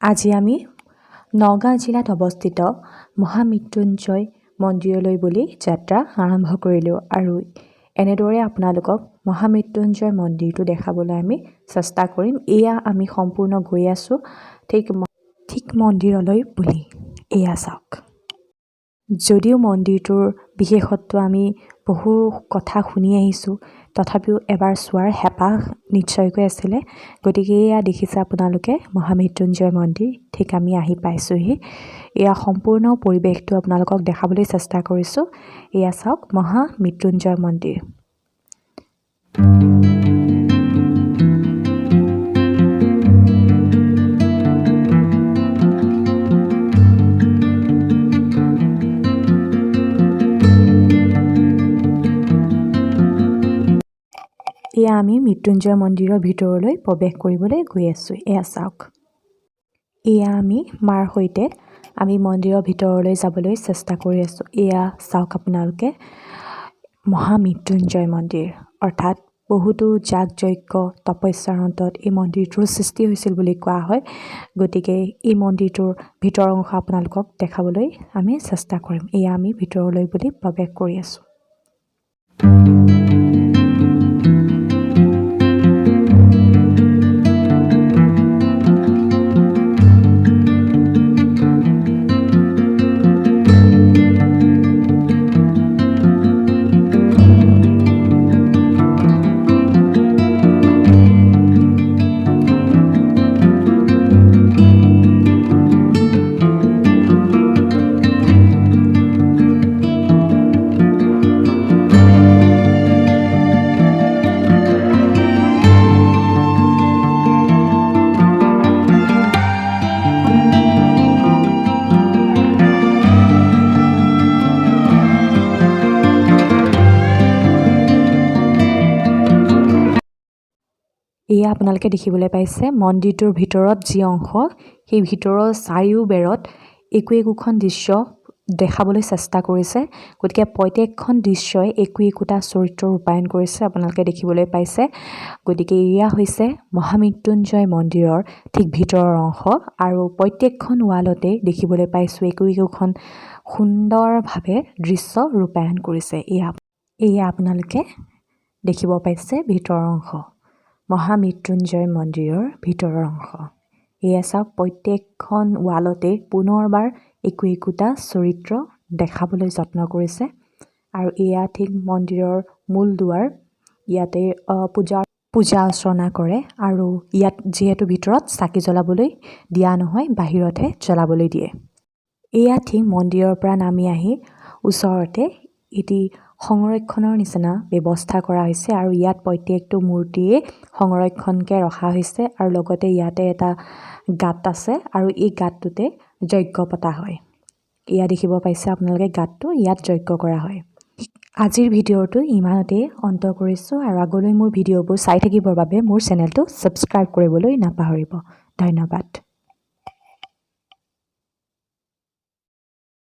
আজি আমি নগাঁও জিলাত অৱস্থিত মহামৃত্যুঞ্জয় মন্দিৰলৈ বুলি যাত্ৰা আৰম্ভ কৰিলোঁ আৰু এনেদৰে আপোনালোকক মহামৃত্যুঞ্জয় মন্দিৰটো দেখাবলৈ আমি চেষ্টা কৰিম। এয়া আমি সম্পূৰ্ণ গৈ আছোঁ ঠিক মন্দিৰলৈ বুলি। এয়া চাওক। যদিও মন্দিৰটোৰ বিশেষত্ব আমি বহু কথা শুনি আহিছোঁ, তথাপিও এবাৰ চোৱাৰ হেঁপাহ নিশ্চয়কৈ আছিলে। গতিকে এয়া দেখিছে আপোনালোকে মহামৃত্যুঞ্জয় মন্দিৰ। ঠিক আমি আহি পাইছোঁহি। এয়া সম্পূৰ্ণ পৰিৱেশটো আপোনালোকক দেখাবলৈ চেষ্টা কৰিছোঁ। এয়া চাওক মহামৃত্যুঞ্জয় মন্দিৰ। এয়া আমি মৃত্যুঞ্জয় মন্দিৰৰ ভিতৰলৈ প্ৰৱেশ কৰিবলৈ গৈ আছোঁ। এয়া চাওক। এয়া আমি মাৰ সৈতে আমি মন্দিৰৰ ভিতৰলৈ যাবলৈ চেষ্টা কৰি আছোঁ। এয়া চাওক আপোনালোকে মহামৃত্যুঞ্জয় মন্দিৰ, অৰ্থাৎ বহুতো যাগ যজ্ঞ তপস্যাৰ অন্তত এই মন্দিৰটোৰ সৃষ্টি হৈছিল বুলি কোৱা হয়। গতিকে এই মন্দিৰটোৰ ভিতৰৰ অংশ আপোনালোকক দেখাবলৈ আমি চেষ্টা কৰিম। এয়া আমি ভিতৰলৈ বুলি প্ৰৱেশ কৰি আছোঁ। এয়া আপোনালোকে দেখিবলৈ পাইছে মন্দিৰটোৰ ভিতৰত যি অংশ, সেই ভিতৰৰ চাৰিওবেৰত একোখন দৃশ্য দেখাবলৈ চেষ্টা কৰিছে। গতিকে প্ৰত্যেকখন দৃশ্যই একোটা চৰিত্ৰ ৰূপায়ণ কৰিছে, আপোনালোকে দেখিবলৈ পাইছে। গতিকে এয়া হৈছে মহামৃত্যুঞ্জয় মন্দিৰৰ ঠিক ভিতৰৰ অংশ আৰু প্ৰত্যেকখন ৱালতে দেখিবলৈ পাইছোঁ একোখন সুন্দৰভাৱে দৃশ্য ৰূপায়ণ কৰিছে। এয়া আপোনালোকে দেখিব পাইছে ভিতৰৰ অংশ, মহামৃত্যুঞ্জয় মন্দিৰৰ ভিতৰৰ অংশ। এয়া চাওক, প্ৰত্যেকখন ৱালতে পুনৰবাৰ একোটা চৰিত্ৰ দেখাবলৈ যত্ন কৰিছে আৰু এয়া ঠিক মন্দিৰৰ মূল দুৱাৰ। ইয়াতে পূজা অৰ্চনা কৰে আৰু ইয়াত যিহেতু ভিতৰত চাকি জ্বলাবলৈ দিয়া নহয়, বাহিৰতহে জ্বলাবলৈ দিয়ে। এয়া ঠিক মন্দিৰৰ পৰা নামি আহি ওচৰতে এটি সংৰক্ষণৰ নিচিনা ব্যৱস্থা কৰা হৈছে আৰু ইয়াত প্ৰত্যেকটো মূৰ্তিয়ে সংৰক্ষণকৈ ৰখা হৈছে আৰু লগতে ইয়াতে এটা গাঁত আছে আৰু এই গাঁতটোতে যজ্ঞ পতা হয়। এয়া দেখিব পাইছে আপোনালোকে গাঁতটো, ইয়াত যজ্ঞ কৰা হয়। আজিৰ ভিডিঅ'টো ইমানতেই অন্ত কৰিছোঁ আৰু আগলৈ মোৰ ভিডিঅ'বোৰ চাই থাকিবৰ বাবে মোৰ চেনেলটো ছাবস্ক্ৰাইব কৰিবলৈ নাপাহৰিব। ধন্যবাদ।